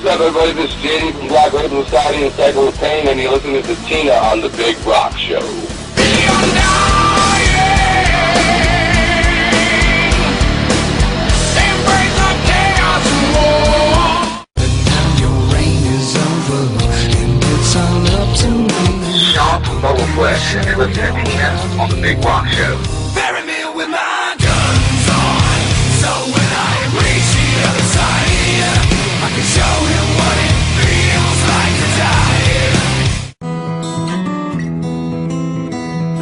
What's up, everybody? This is JD from Black Label Society and Cycle of Pain, and you're listening to Tina on The Big Rock Show. Sean from Bubble Flesh, and you're listening to Tina on The Big Rock Show. Bury me with my guns on, so when I reach the other side, I can show him what it feels like to die.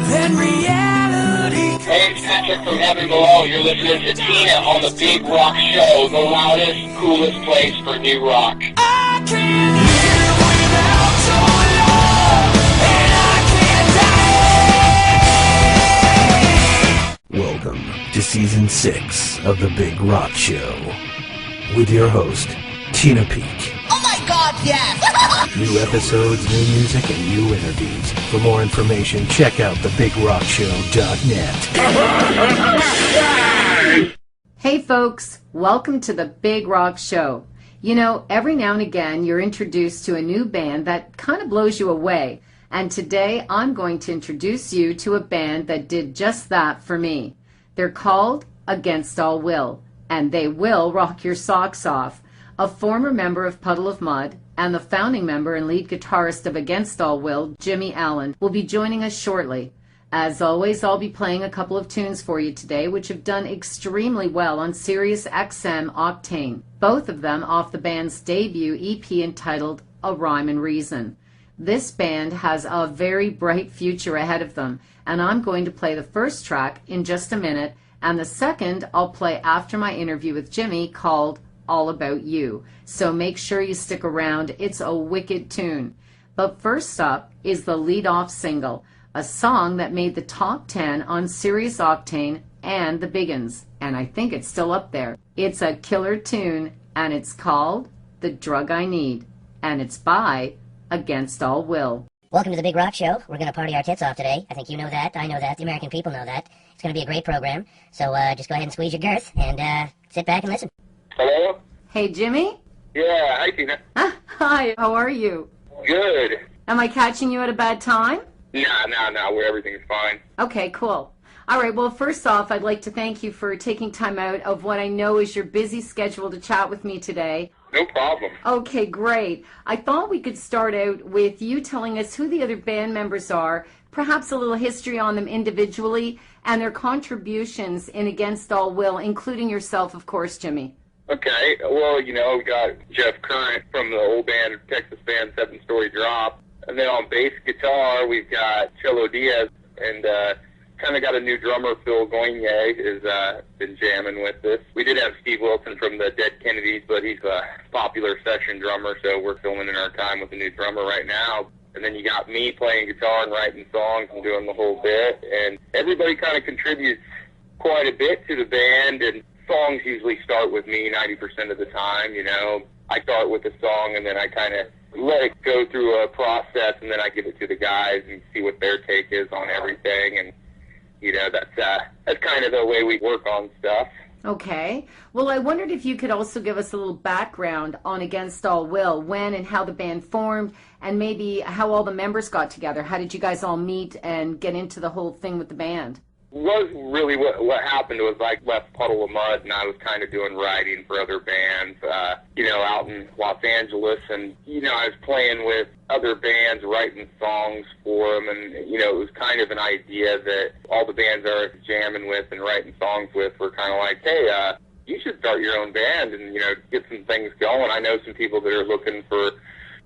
Then reality. Hey, it's Patrick from Heaven Below. You're listening to Tina on The Big Rock Show, the loudest, coolest place for new rock. I can't live without your love, and I can't die. Welcome to Season 6 of The Big Rock Show with your host, Tina Peak. Oh my God, yes! New episodes, new music, and new interviews. For more information, check out thebigrockshow.net. Hey folks, welcome to The Big Rock Show. You know, every now and again you're introduced to a new band that kind of blows you away. And today I'm going to introduce you to a band that did just that for me. They're called Against All Will, and they will rock your socks off. A former member of Puddle of Mudd and the founding member and lead guitarist of Against All Will, Jimmy Allen, will be joining us shortly. As always, I'll be playing a couple of tunes for you today which have done extremely well on Sirius XM Octane, both of them off the band's debut EP entitled A Rhyme and Reason. This band has a very bright future ahead of them, and I'm going to play the first track in just a minute, and the second I'll play after my interview with Jimmy called All About You. So make sure you stick around. It's a wicked tune. But first up is the lead-off single, a song that made the top 10 on Sirius Octane and the Biggins, and I think it's still up there. It's a killer tune, and it's called The Drug I Need, and it's by Against All Will. Welcome to the Big Rock Show. We're going to party our tits off today. I think you know that. I know that. The American people know that. It's going to be a great program. So just go ahead and squeeze your girth and sit back and listen. Hello? Hey, Jimmy? Yeah, hi, Tina. Hi, how are you? Good. Am I catching you at a bad time? No, everything's fine. Okay, cool. All right, well, first off, I'd like to thank you for taking time out of what I know is your busy schedule to chat with me today. No problem. Okay, great. I thought we could start out with you telling us who the other band members are, perhaps a little history on them individually, and their contributions in Against All Will, including yourself, of course, Jimmy. Okay, well, we got Jeff Current from the old band, Texas band 7 Story Drop. And then on bass guitar, we've got Chelo Diaz, and kind of got a new drummer, Phil Goynier, has been jamming with us. We did have Steve Wilson from the Dead Kennedys, but he's a popular session drummer, so we're filling in our time with a new drummer right now. And then you got me playing guitar and writing songs and doing the whole bit. And everybody kind of contributes quite a bit to the band, and songs usually start with me 90% of the time, I start with a song, and then I kind of let it go through a process, and then I give it to the guys and see what their take is on everything. And, that's kind of the way we work on stuff. Okay. Well, I wondered if you could also give us a little background on Against All Will, when and how the band formed, and maybe how all the members got together. How did you guys all meet and get into the whole thing with the band? Was really what happened was I left Puddle of Mudd, and I was kind of doing writing for other bands, out in Los Angeles, and, I was playing with other bands, writing songs for them, and, it was kind of an idea that all the bands I was jamming with and writing songs with were kind of like, hey, you should start your own band and, get some things going. I know some people that are looking for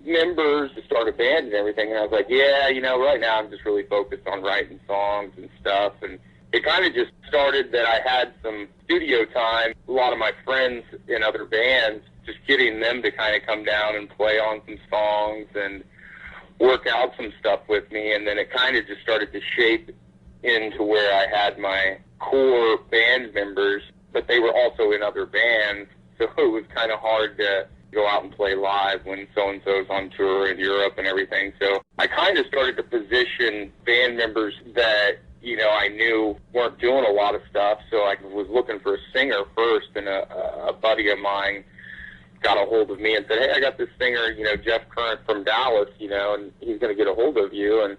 members to start a band and everything, and I was like, yeah, right now I'm just really focused on writing songs and stuff, and it kind of just started that I had some studio time. A lot of my friends in other bands, just getting them to kind of come down and play on some songs and work out some stuff with me. And then it kind of just started to shape into where I had my core band members, but they were also in other bands. So it was kind of hard to go out and play live when so-and-so's on tour in Europe and everything. So I kind of started to position band members that I knew weren't doing a lot of stuff, so I was looking for a singer first, and a buddy of mine got a hold of me and said, hey, I got this singer, Jeff Current from Dallas, and he's going to get a hold of you. And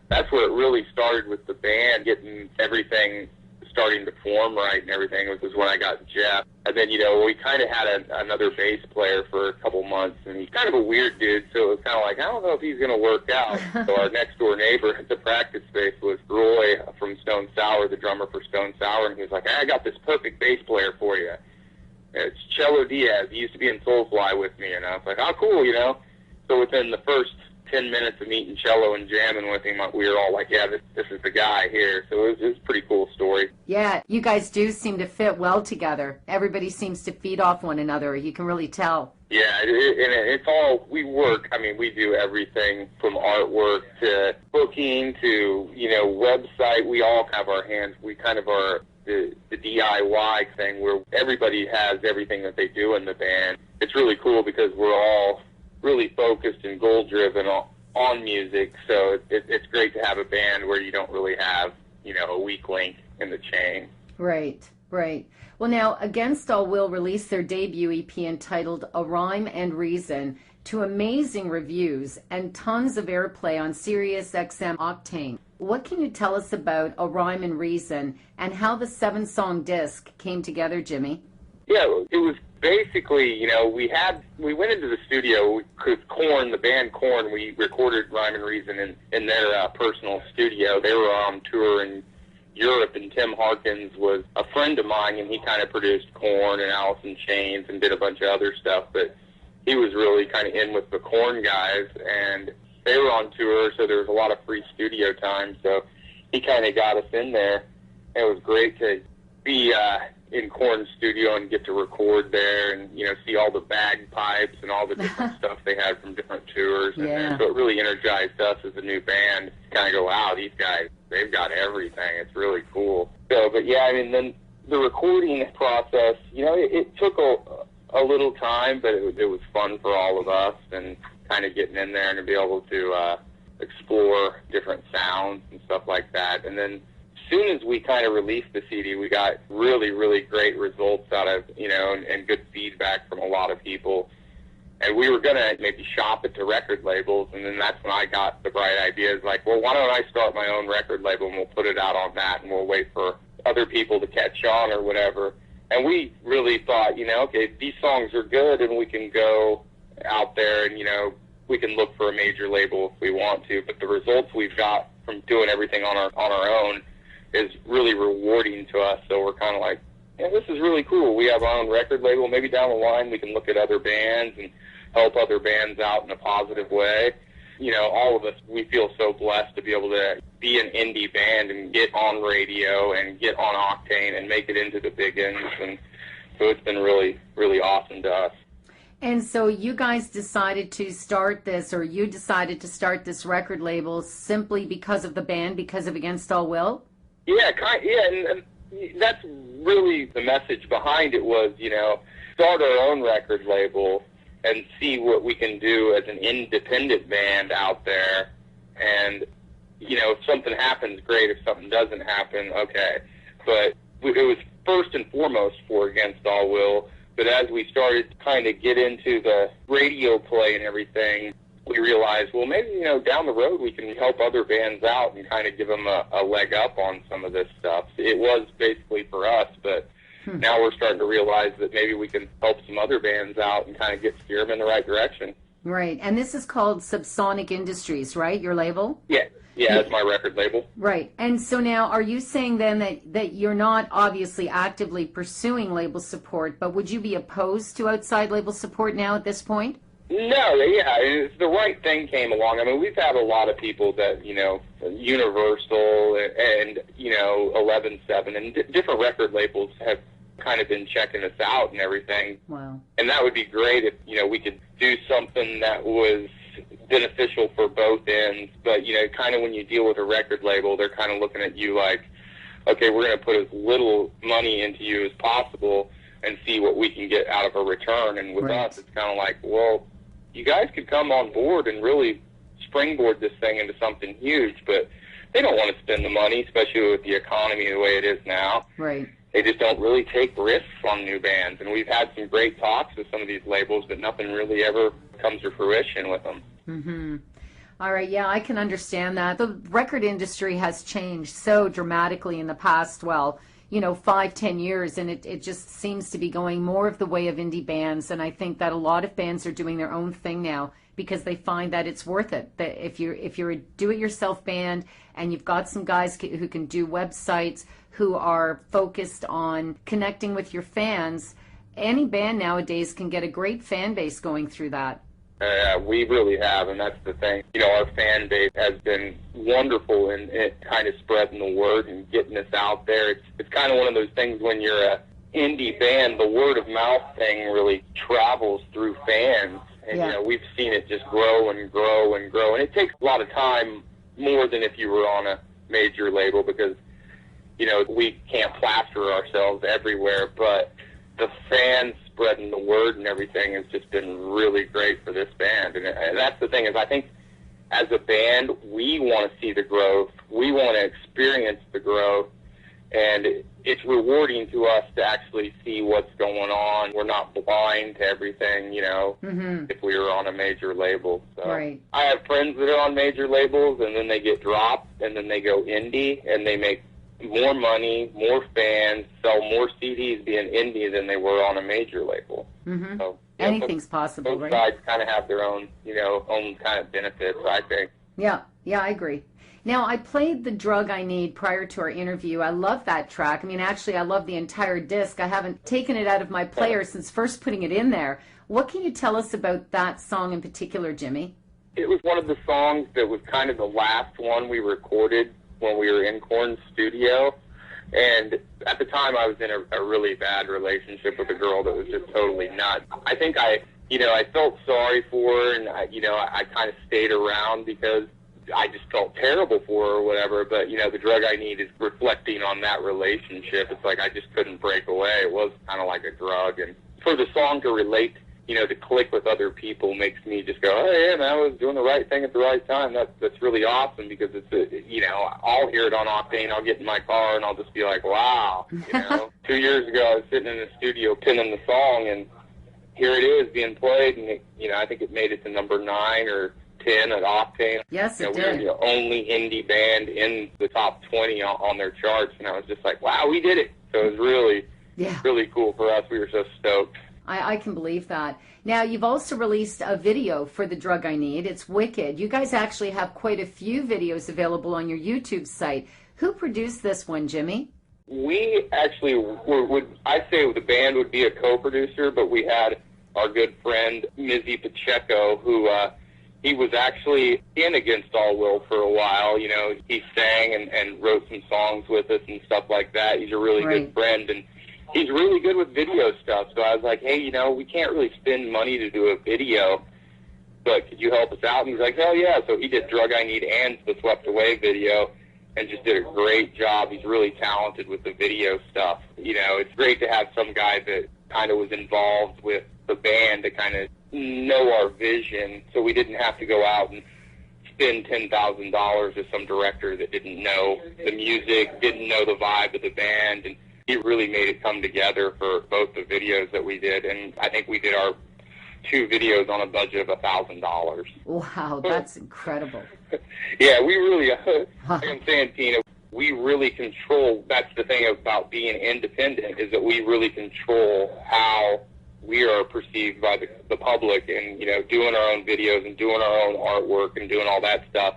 that's where it really started with the band, getting everything starting to form right and everything. It was when I got Jeff. And then, we kind of had another bass player for a couple months, and he's kind of a weird dude, so it was kind of like, I don't know if he's going to work out. So our next-door neighbor at the practice space was Roy from Stone Sour, the drummer for Stone Sour, and he was like, hey, I got this perfect bass player for you. It's Cello Diaz. He used to be in Soulfly with me, and I was like, oh, cool, So within the first 10 minutes of meeting Cello and jamming with him, we were all like, yeah, this is the guy here. So it was a pretty cool story. Yeah, you guys do seem to fit well together. Everybody seems to feed off one another. You can really tell. Yeah, and it's all, we work. I mean, we do everything from artwork to booking to, website. We all have our hands. We kind of are the DIY thing where everybody has everything that they do in the band. It's really cool because we're all really focused and goal-driven on music, so it's great to have a band where you don't really have, a weak link in the chain. Right. Well, now, Against All Will released their debut EP entitled A Rhyme and Reason to amazing reviews and tons of airplay on Sirius XM Octane. What can you tell us about A Rhyme and Reason and how the 7-song disc came together, Jimmy? Yeah, it was basically, we went into the studio because Korn, the band Korn, we recorded Rhyme and Reason in their personal studio. They were on tour in Europe, and Tim Harkins was a friend of mine, and he kind of produced Korn and Alice in Chains and did a bunch of other stuff, but he was really kind of in with the Korn guys, and they were on tour, so there was a lot of free studio time, so he kind of got us in there. It was great to be in Korn's studio and get to record there and, see all the bagpipes and all the different stuff they had from different tours. Yeah. And so it really energized us as a new band to kind of go, wow, these guys, they've got everything. It's really cool. So, but yeah, then the recording process, it took a little time, but it was fun for all of us and kind of getting in there and to be able to explore different sounds and stuff like that. And then as soon as we kind of released the CD, we got really, really great results out of, and good feedback from a lot of people. And we were going to maybe shop it to record labels, and then that's when I got the bright idea. It's like, well, why don't I start my own record label, and we'll put it out on that, and we'll wait for other people to catch on or whatever. And we really thought, okay, these songs are good, and we can go out there and, we can look for a major label if we want to. But the results we've got from doing everything on our own is really rewarding to us. So we're kind of like, yeah, this is really cool. We have our own record label. Maybe down the line we can look at other bands and help other bands out in a positive way. All of us, we feel so blessed to be able to be an indie band and get on radio and get on Octane and make it into the big ends. And so it's been really, really awesome to us. And so you guys decided to start this, or you decided to start this record label simply because of the band, because of Against All Will? Yeah, and that's really the message behind it was, start our own record label and see what we can do as an independent band out there. And, if something happens, great. If something doesn't happen, okay. But it was first and foremost for Against All Will. But as we started to kind of get into the radio play and everything, we realized, well, maybe, down the road we can help other bands out and kind of give them a leg up on some of this stuff. It was basically for us, but now we're starting to realize that maybe we can help some other bands out and kind of steer them in the right direction. Right. And this is called Subsonic Industries, right, your label? Yeah, that's my record label. Right. And so now are you saying then that you're not obviously actively pursuing label support, but would you be opposed to outside label support now at this point? No, yeah, the right thing came along. We've had a lot of people that, Universal and 11-7 and different record labels have kind of been checking us out and everything. Wow. And that would be great if, we could do something that was beneficial for both ends. But, kind of when you deal with a record label, they're kind of looking at you like, okay, we're going to put as little money into you as possible and see what we can get out of a return. And with us, it's kind of like, well, you guys could come on board and really springboard this thing into something huge, but they don't want to spend the money, especially with the economy the way it is now. Right. they just don't really take risks on new bands. And we've had some great talks with some of these labels, but nothing really ever comes to fruition with them. Mm-hmm. All right, yeah, I can understand that. The record industry has changed so dramatically in the past, 5-10 years, and it just seems to be going more of the way of indie bands. And I think that a lot of bands are doing their own thing now because they find that it's worth it. That if you're a do-it-yourself band and you've got some guys who can do websites, who are focused on connecting with your fans, any band nowadays can get a great fan base going through that. We really have, and that's the thing. Our fan base has been wonderful in kind of spreading the word and getting us out there. It's kind of one of those things when you're a indie band, the word of mouth thing really travels through fans. And, we've seen it just grow and grow and grow. And it takes a lot of time, more than if you were on a major label, because, we can't plaster ourselves everywhere, but the fans spreading the word and everything has just been really great for this band. And that's the thing, is I think as a band, we want to see the growth. We want to experience the growth. And it's rewarding to us to actually see what's going on. We're not blind to everything, if we were on a major label. So right. I have friends that are on major labels, and then they get dropped, and then they go indie, and they make more money, more fans, sell more CDs being indie than they were on a major label. Mm-hmm. So anything's possible, both right? sides kind of have their own, own kind of benefits, I think. Yeah, I agree. Now, I played The Drug I Need prior to our interview. I love that track. I mean, actually, I love the entire disc. I haven't taken it out of my player since first putting it in there. What can you tell us about that song in particular, Jimmy? It was one of the songs that was kind of the last one we recorded when we were in Korn's studio. And at the time, I was in a really bad relationship with a girl that was just totally nuts. I think I felt sorry for her, and I kind of stayed around because I just felt terrible for her or whatever. But, The Drug I Need is reflecting on that relationship. It's like I just couldn't break away. It was kind of like a drug. And for the song to relate, to click with other people makes me just go, oh, yeah, man, I was doing the right thing at the right time. That's really awesome, because I'll hear it on Octane. I'll get in my car, and I'll just be like, wow. 2 years ago, I was sitting in the studio pinning the song, and here it is being played, and, I think it made it to number 9 or 10 at Octane. Yes, it we did. were the only indie band in the top 20 on their charts, and I was just like, wow, we did it. So it was really, really cool for us. We were so stoked. I can believe that. Now, you've also released a video for The Drug I Need. It's wicked. You guys actually have quite a few videos available on your YouTube site. Who produced this one, Jimmy? We actually I'd say the band would be a co-producer, but we had our good friend, Mizzy Pacheco, who he was actually in Against All Will for a while. He sang and wrote some songs with us and stuff like that. He's a really good friend, and he's really good with video stuff. So I was like, hey, we can't really spend money to do a video, but could you help us out? And he's like, hell yeah. So he did Drug I Need and the Swept Away video and just did a great job. He's really talented with the video stuff. It's great to have some guy that kind of was involved with the band to kind of know our vision, so we didn't have to go out and spend $10,000 with some director that didn't know the music, didn't know the vibe of the band, and he really made it come together for both the videos that we did. And I think we did our 2 videos on a budget of $1,000. Wow, that's incredible. Yeah, we really, like I'm saying, Tina, we really control. That's the thing about being independent, is that we really control how we are perceived by the public. And, doing our own videos and doing our own artwork and doing all that stuff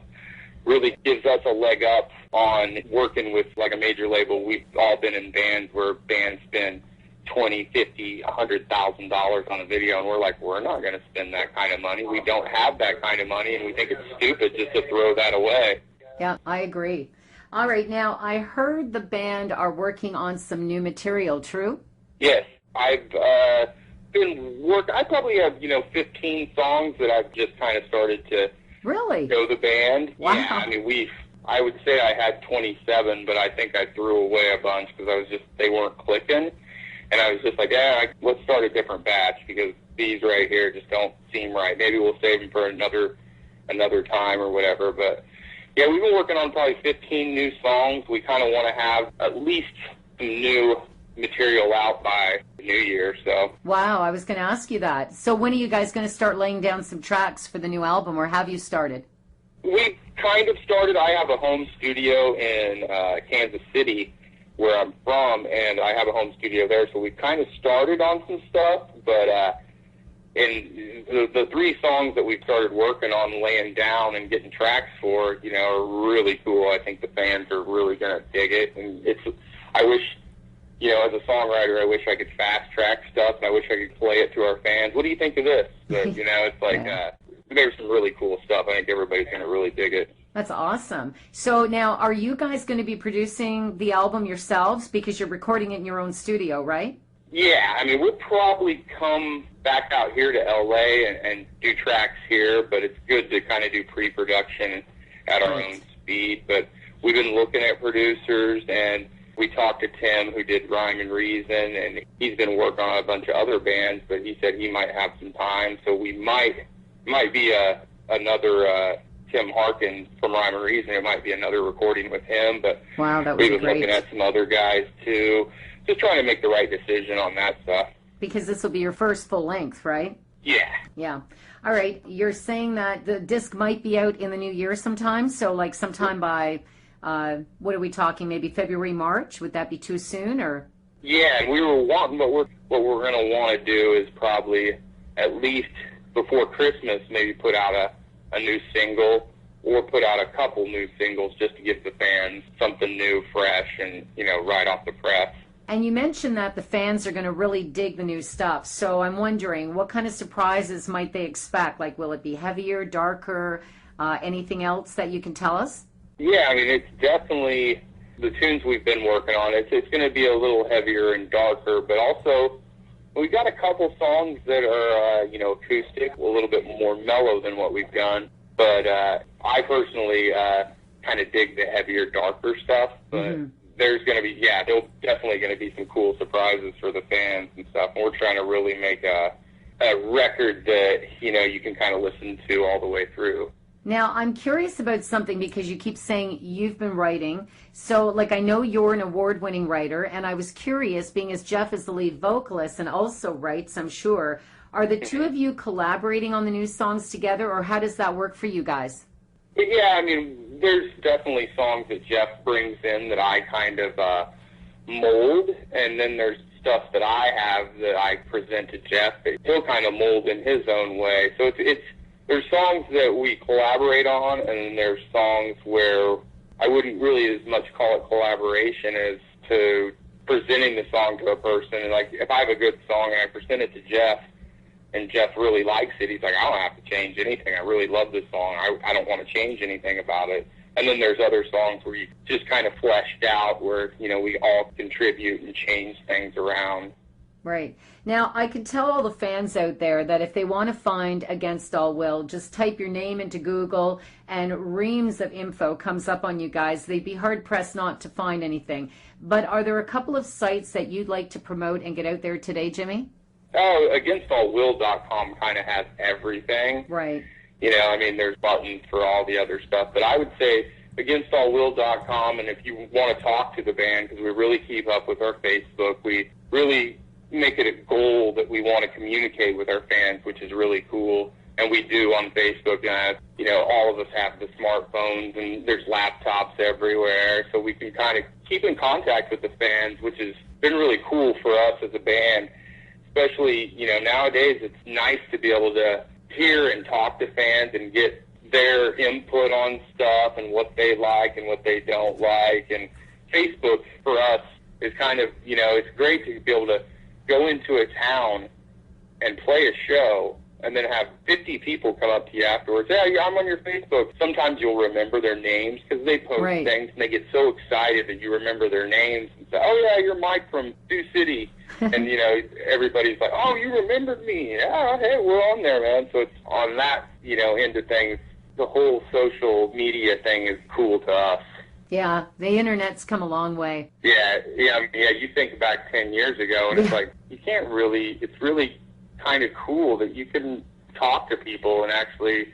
really gives us a leg up on working with like a major label. We've all been in bands where bands spend $20,000, $50,000, $100,000 on a video, and we're like, we're not going to spend that kind of money. We don't have that kind of money, and we think it's stupid just to throw that away. Yeah, I agree. All right, now I heard the band are working on some new material, true? Yes, I've I probably have 15 songs that I've just kind of started to really show the band. Wow. Yeah, I mean I would say I had 27, but I think I threw away a bunch because they weren't clicking. And I was just like, let's start a different batch because these right here just don't seem right. Maybe we'll save them for another time or whatever. But yeah, we've been working on probably 15 new songs. We kind of want to have at least some new material out by the new year. So Wow, I was going to ask you that. So when are you guys going to start laying down some tracks for the new album, or have you started? we kind of started. I have a home studio in Kansas City, where I'm from, and I have a home studio there. So we kind of started on some stuff, but in the 3 songs that we've started working on, laying down and getting tracks for, are really cool. I think the fans are really going to dig it, and I wish, as a songwriter, I wish I could fast track stuff, and I wish I could play it to our fans. What do you think of this? But, it's like, there's some really cool stuff. I think everybody's going to really dig it. That's awesome. So now, are you guys going to be producing the album yourselves, because you're recording it in your own studio, right? Yeah, I mean, we'll probably come back out here to L.A. and do tracks here, but it's good to kind of do pre-production at our own speed. But we've been looking at producers, and we talked to Tim, who did Rhyme and Reason, and he's been working on a bunch of other bands, but he said he might have some time, so we might be another Tim Harkin from Rhyme and Reason. It might be another recording with him, but wow, that was we've been great. looking at some other guys, too. Just trying to make the right decision on that stuff. Because this will be your first full length, right? Yeah. Yeah. All right. You're saying that the disc might be out in the new year sometime. So like sometime by, what are we talking? Maybe February, March? Would that be too soon, or? Yeah, and we were wanting, what we're going to want to do is probably at least before Christmas, maybe put out a new single, or put out a couple new singles just to give the fans something new, fresh, and, right off the press. And you mentioned that the fans are going to really dig the new stuff. So I'm wondering, what kind of surprises might they expect? Like, will it be heavier, darker, anything else that you can tell us? Yeah, I mean, it's definitely the tunes we've been working on. It's going to be a little heavier and darker, but also we got a couple songs that are, acoustic, a little bit more mellow than what we've done. But I personally kind of dig the heavier, darker stuff. But there's going to be, there's definitely going to be some cool surprises for the fans and stuff. And we're trying to really make a record that, you can kind of listen to all the way through. Now, I'm curious about something, because you keep saying you've been writing. So, like, I know you're an award-winning writer, and I was curious, being as Jeff is the lead vocalist and also writes, I'm sure, are the two of you collaborating on the new songs together, or how does that work for you guys? Yeah, I mean, there's definitely songs that Jeff brings in that I kind of mold, and then there's stuff that I have that I present to Jeff that he'll kind of mold in his own way. So there's songs that we collaborate on, and then there's songs where I wouldn't really as much call it collaboration as to presenting the song to a person. And like, if I have a good song and I present it to Jeff, and Jeff really likes it, he's like, I don't have to change anything. I really love this song. I don't want to change anything about it. And then there's other songs where you just kind of fleshed out, where, we all contribute and change things around. Right. Now, I can tell all the fans out there that if they want to find Against All Will, just type your name into Google and reams of info comes up on you guys. They'd be hard-pressed not to find anything. But are there a couple of sites that you'd like to promote and get out there today, Jimmy? Oh, AgainstAllWill.com kind of has everything. Right. There's buttons for all the other stuff. But I would say AgainstAllWill.com, and if you want to talk to the band, because we really keep up with our Facebook, we really make it a goal that we want to communicate with our fans, which is really cool. And we do on Facebook. All of us have the smartphones, and there's laptops everywhere, so we can kind of keep in contact with the fans, which has been really cool for us as a band. Especially, nowadays it's nice to be able to hear and talk to fans and get their input on stuff and what they like and what they don't like. And Facebook for us is kind of, it's great to be able to go into a town and play a show and then have 50 people come up to you afterwards. Hey, I'm on your Facebook. Sometimes you'll remember their names because they post things, and they get so excited that you remember their names and say, oh, yeah, you're Mike from Sioux City. And, everybody's like, oh, you remembered me. Yeah, hey, we're on there, man. So it's on that, end of things. The whole social media thing is cool to us. Yeah, the internet's come a long way. Yeah. You think back 10 years ago, and it's like, it's really kind of cool that you can talk to people and actually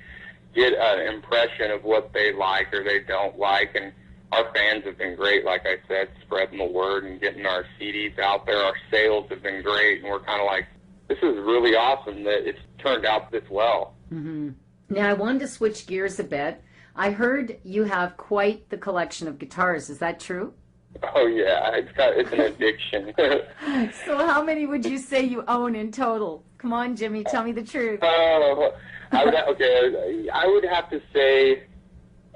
get an impression of what they like or they don't like. And our fans have been great, like I said, spreading the word and getting our CDs out there. Our sales have been great, and we're kind of like, this is really awesome that it's turned out this well. Mm-hmm. Now, I wanted to switch gears a bit. I heard you have quite the collection of guitars. Is that true? Oh, yeah. It's an addiction. So how many would you say you own in total? Come on, Jimmy, tell me the truth. I would have to say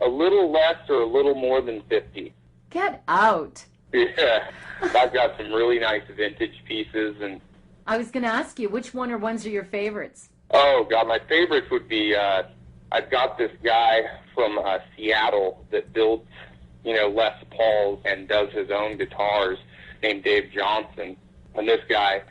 a little less or a little more than 50. Get out. Yeah. I've got some really nice vintage pieces. And I was going to ask you, which ones are your favorites? oh, God, my favorites would be, I've got this guy from Seattle that builds, Les Pauls and does his own guitars named Dave Johnson. And this guy,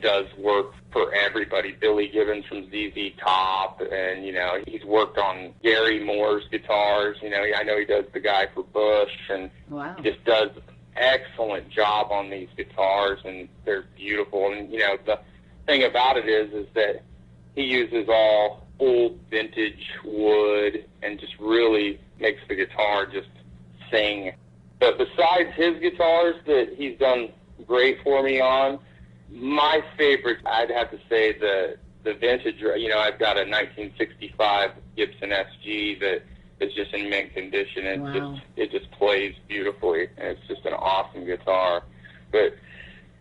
does work for everybody. Billy Gibbons from ZZ Top, and, he's worked on Gary Moore's guitars. I know he does the guy for Bush, and Wow. he just does an excellent job on these guitars, and they're beautiful. And, the thing about it is that he uses all old vintage wood and just really makes the guitar just sing. But besides his guitars that he's done great for me on, my favorite, I'd have to say the vintage. I've got a 1965 Gibson SG that is just in mint condition, and Wow. it just plays beautifully, and it's just an awesome guitar. But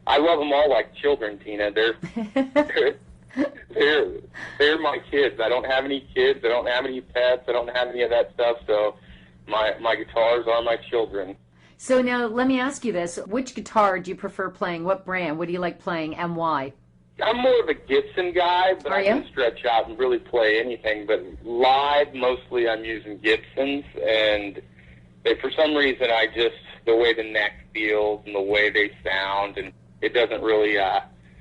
I love them all like children, Tina. They're my kids. I don't have any kids. I don't have any pets. I don't have any of that stuff. So my guitars are my children. So now let me ask you this. Which guitar do you prefer playing? What brand? What do you like playing and why? I'm more of a Gibson guy, but Are I you? can stretch out and really play anything. But live, mostly I'm using Gibsons, and for some reason the way the neck feels and the way they sound, and it doesn't really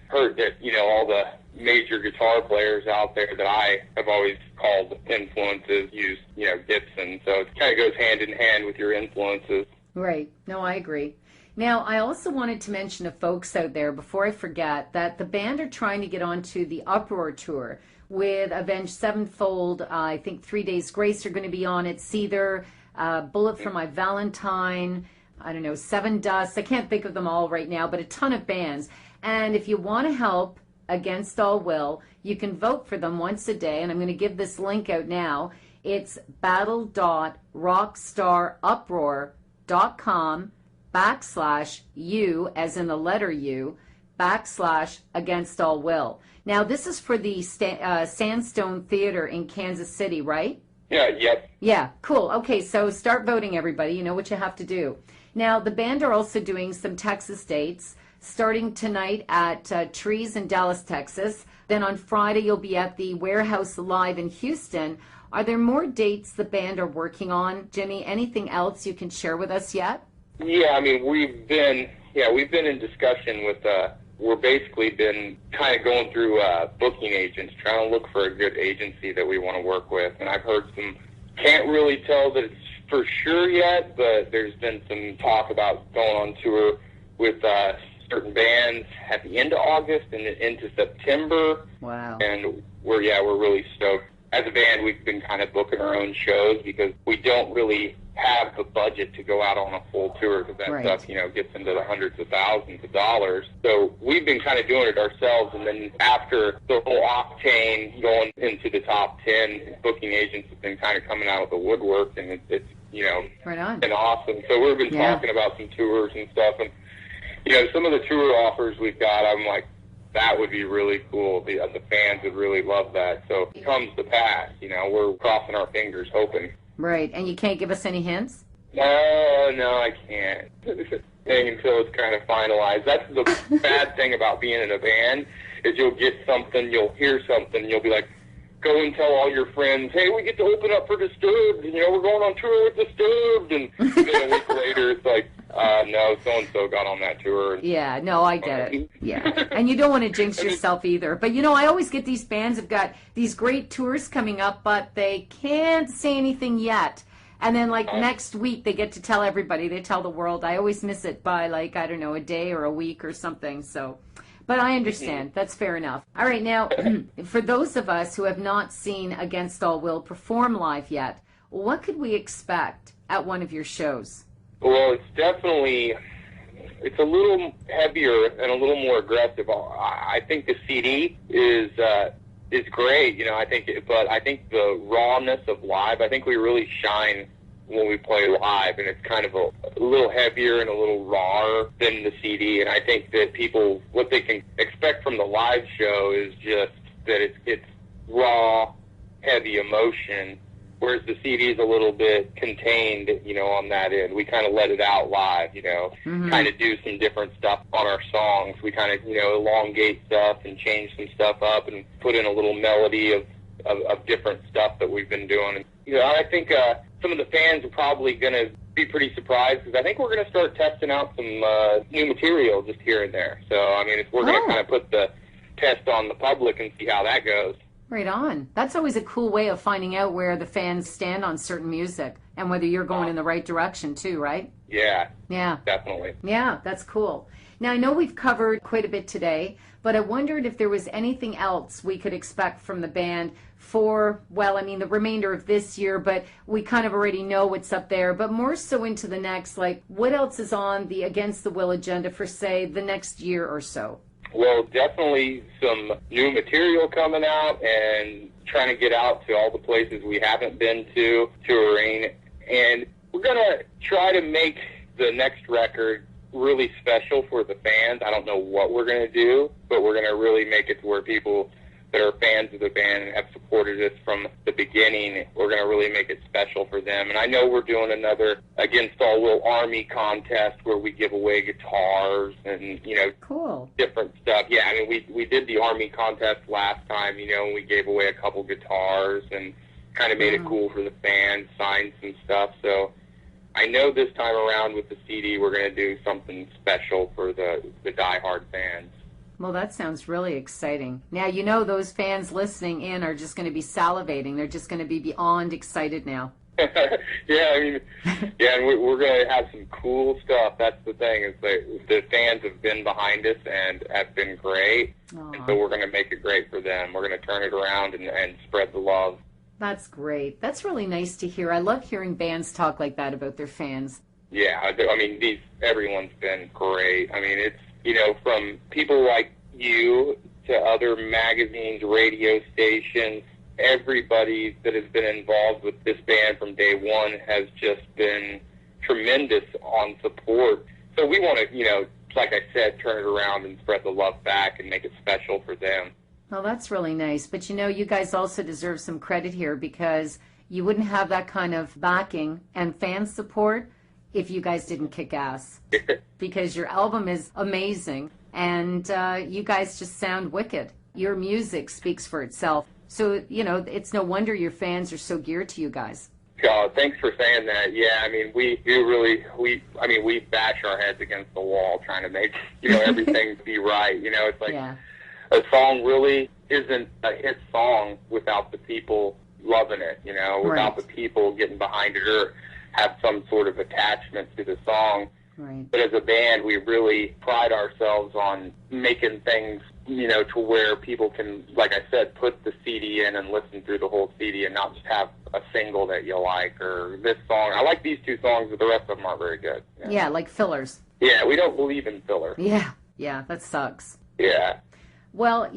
hurt that, all the major guitar players out there that I have always called influences use, Gibson. So it kind of goes hand in hand with your influences. Right. No, I agree. Now, I also wanted to mention to folks out there, before I forget, that the band are trying to get onto the Uproar Tour with Avenged Sevenfold. I think 3 Days Grace are going to be on it. Seether, Bullet for My Valentine, I don't know, Seven Dust. I can't think of them all right now, but a ton of bands. And if you want to help Against All Will, you can vote for them once a day. And I'm going to give this link out now. It's battle.rockstaruproar.com/U, as in the letter U, /Against All Will. Now, this is for the Sandstone Theater in Kansas City, right? Yeah, yep. Yeah, cool. Okay, so start voting, everybody. You know what you have to do. Now, the band are also doing some Texas dates, starting tonight at Trees in Dallas, Texas. Then on Friday, you'll be at the Warehouse Live in Houston. Are there more dates the band are working on? Jimmy, anything else you can share with us yet? Yeah, I mean, we've been in discussion with, we're basically been kind of going through booking agents, trying to look for a good agency that we want to work with. And I've heard can't really tell that it's for sure yet, but there's been some talk about going on tour with certain bands at the end of August and into September. Wow. And we're really stoked. As a band, we've been kind of booking our own shows because we don't really have the budget to go out on a full tour because that Right. stuff, gets into the hundreds of thousands of dollars. So we've been kind of doing it ourselves. And then after the whole Octane going into the top 10, booking agents have been kind of coming out of the woodwork, and it's Right on. been awesome. So we've been Yeah. talking about some tours and stuff. And, some of the tour offers we've got, I'm like, that would be really cool. The fans would really love that. So it comes to pass. We're crossing our fingers, hoping. Right, and you can't give us any hints? No, I can't. Until it's kind of finalized. That's the bad thing about being in a band, is you'll get something, you'll hear something, and you'll be like, go and tell all your friends, hey, we get to open up for Disturbed, and, we're going on tour with Disturbed, and then a week later it's like, no, so-and-so got on that tour. Yeah, no, I get it. Yeah, and you don't want to jinx yourself either. But, I always get these bands have got these great tours coming up, but they can't say anything yet. And then, next week, they get to tell everybody. They tell the world. I always miss it by, I don't know, a day or a week or something. So, but I understand. That's fair enough. All right, now, for those of us who have not seen Against All Will perform live yet, What could we expect at one of your shows? Well, it's a little heavier and a little more aggressive. I think the CD is great, but I think the rawness of live, I think we really shine when we play live, and it's kind of a little heavier and a little rawer than the CD. And I think that people, what they can expect from the live show is just that it's raw, heavy emotion, whereas the CD is a little bit contained, on that end. We kind of let it out live, kind of do some different stuff on our songs. We kind of, elongate stuff and change some stuff up and put in a little melody of different stuff that we've been doing. And, I think some of the fans are probably going to be pretty surprised because I think we're going to start testing out some new material just here and there. So, we're going to kind of put the test on the public and see how that goes. Right on. That's always a cool way of finding out where the fans stand on certain music and whether you're going in the right direction too, right? Yeah. Yeah. Definitely. Yeah, that's cool. Now, I know we've covered quite a bit today, but I wondered if there was anything else we could expect from the band for, the remainder of this year, but we kind of already know what's up there, but more so into the next, like what else is on the Against the Will agenda for, say, the next year or so? Well, definitely some new material coming out and trying to get out to all the places we haven't been to, touring. And we're going to try to make the next record really special for the fans. I don't know what we're going to do, but we're going to really make it to where people that are fans of the band and have supported us from the beginning, we're going to really make it special for them. And I know we're doing another Against All Will Army contest where we give away guitars and, cool. different stuff. Yeah, we did the Army contest last time, and we gave away a couple guitars and kind of made it cool for the fans, signed some stuff. So I know this time around with the CD, we're going to do something special for the diehard fans. Well, that sounds really exciting. Now, those fans listening in are just going to be salivating. They're just going to be beyond excited now. Yeah, and we're going to have some cool stuff. That's the thing, is that the fans have been behind us and have been great. And so we're going to make it great for them. We're going to turn it around and spread the love. That's great. That's really nice to hear. I love hearing bands talk like that about their fans. Yeah, everyone's been great. It's, from people like you to other magazines, radio stations, everybody that has been involved with this band from day one has just been tremendous on support. So we want to, like I said, turn it around and spread the love back and make it special for them. Well, that's really nice. But, you guys also deserve some credit here because you wouldn't have that kind of backing and fan support if you guys didn't kick ass. Because your album is amazing and you guys just sound wicked. Your music speaks for itself. So, it's no wonder your fans are so geared to you guys. Oh, thanks for saying that. Yeah, we do really, we bash our heads against the wall trying to make, everything be right. It's like a song really isn't a hit song without the people loving it, without the people getting behind it or have some sort of attachment to the song. Right. But as a band, we really pride ourselves on making things, to where people can, like I said, put the CD in and listen through the whole CD and not just have a single that you like or this song. I like these two songs, but the rest of them aren't very good. Yeah, like fillers. Yeah, we don't believe in filler. Yeah, that sucks. Yeah. Well,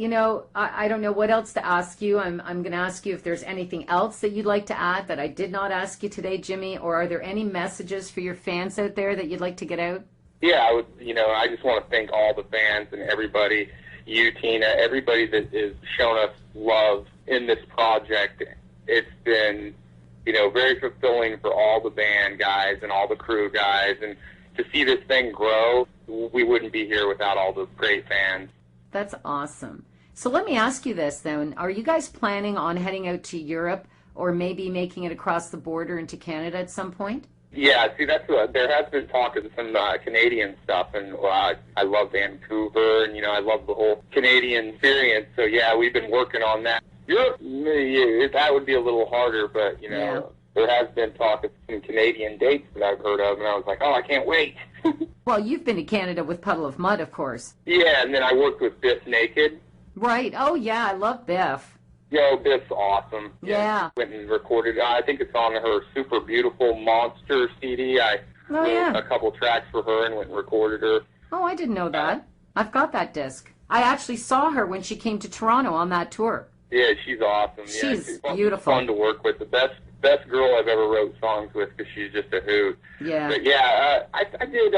I don't know what else to ask you. I'm going to ask you if there's anything else that you'd like to add that I did not ask you today, Jimmy, or are there any messages for your fans out there that you'd like to get out? Yeah, I would, I just want to thank all the fans and everybody, you, Tina, everybody that has shown us love in this project. It's been, very fulfilling for all the band guys and all the crew guys, and to see this thing grow, we wouldn't be here without all the great fans. That's awesome. So let me ask you this, then. Are you guys planning on heading out to Europe or maybe making it across the border into Canada at some point? Yeah, see, that's there has been talk of some Canadian stuff, and I love Vancouver, and, I love the whole Canadian experience. So, yeah, we've been working on that. Europe, that would be a little harder, but, there has been talk of some Canadian dates that I've heard of, and I was like, oh, I can't wait. Well, you've been to Canada with Puddle of Mudd, of course. Yeah, and then I worked with Biff Naked. Right. Oh, yeah, I love Biff. Yo, Biff's awesome. Yeah. Went and recorded. I think it's on her Super Beautiful Monster CD. I wrote a couple tracks for her and went and recorded her. Oh, I didn't know that. I've got that disc. I actually saw her when she came to Toronto on that tour. Yeah, she's awesome. She's fun, beautiful. Fun to work with. The best girl I've ever wrote songs with because she's just a hoot. Yeah. But yeah, I did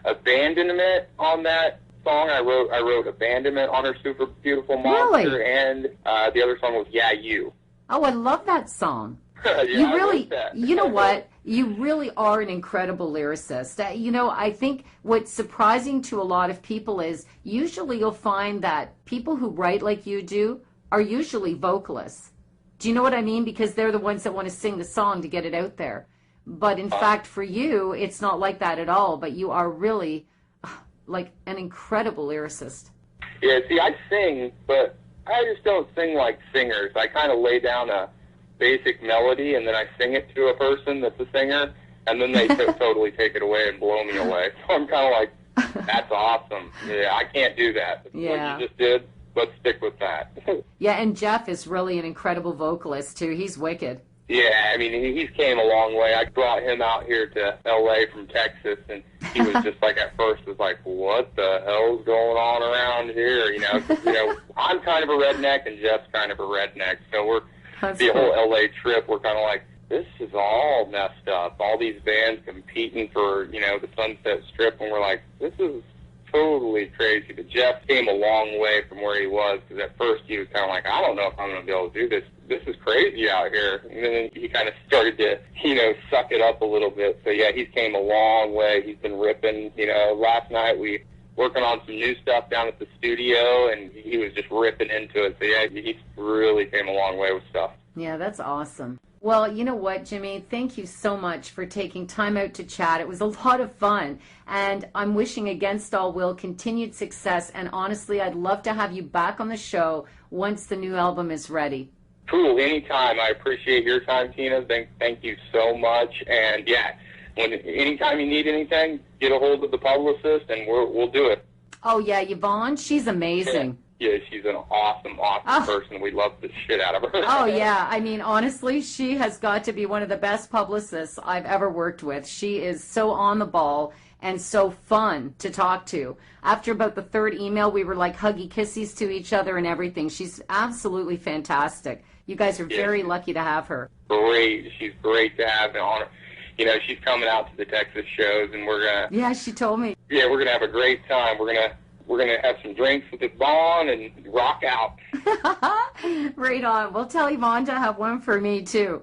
Abandonment on that song. I wrote Abandonment on her Super Beautiful Monster. Really? And the other song was Yeah You. Oh, I love that song. Yeah, You I really, wrote that. you know what? You really are an incredible lyricist. You know, I think what's surprising to a lot of people is usually you'll find that people who write like you do are usually vocalists. Do you know what I mean? Because they're the ones that want to sing the song to get it out there. But in fact, for you, it's not like that at all. But you are really like an incredible lyricist. Yeah, see, I sing, but I just don't sing like singers. I kind of lay down a basic melody, and then I sing it to a person that's a singer, and then they totally take it away and blow me away. So I'm kind of like, that's awesome. Yeah, I can't do that. Yeah. What you just did, let's stick with that. Yeah, and Jeff is really an incredible vocalist, too. He's wicked. Yeah, I mean, he's came a long way. I brought him out here to L.A. from Texas, and he was just like, at first, was like, what the hell's going on around here? You know, I'm kind of a redneck, and Jeff's kind of a redneck, so we're the whole L.A. trip, we're kind of like, this is all messed up. All these bands competing for, the Sunset Strip, and we're like, this is totally crazy. But Jeff came a long way from where he was, because at first he was kind of like, I don't know if I'm going to be able to do this. This is crazy out here. And then he kind of started to, suck it up a little bit. So, yeah, he's came a long way. He's been ripping. Last night we working on some new stuff down at the studio, and he was just ripping into it. So, yeah, he really came a long way with stuff. Yeah, that's awesome. Well, you know what, Jimmy? Thank you so much for taking time out to chat. It was a lot of fun, and I'm wishing Against All Will continued success, and honestly, I'd love to have you back on the show once the new album is ready. Cool, anytime. I appreciate your time, Tina. Thank you so much, and yeah, anytime you need anything, get a hold of the publicist, and we'll do it. Oh, yeah, Yvonne, she's amazing. Yeah, she's an awesome person. We love the shit out of her. Oh, yeah. I mean, honestly, she has got to be one of the best publicists I've ever worked with. She is so on the ball and so fun to talk to. After about the third email, we were like huggy kissies to each other and everything. She's absolutely fantastic. You guys are very lucky to have her. Great. She's great to have on her. She's coming out to the Texas shows, and we're going to... Yeah, she told me. Yeah, we're going to have a great time. We're going to have some drinks with Yvonne and rock out. Right on. We'll tell Yvonne to have one for me, too.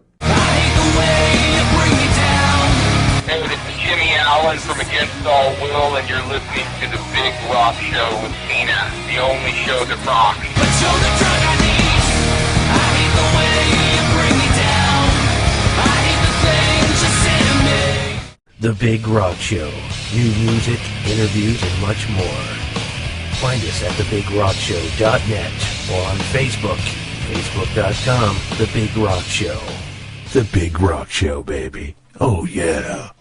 Hey, this is Jimmy Allen from Against All Will, and you're listening to The Big Rock Show with Tina, the only show that rocks. But you're the drug I need. I hate the way you bring me down. I hate the things you say to me. The Big Rock Show. New music, interviews, and much more. Find us at thebigrockshow.net or on Facebook, facebook.com, The Big Rock Show. The Big Rock Show, baby. Oh, yeah.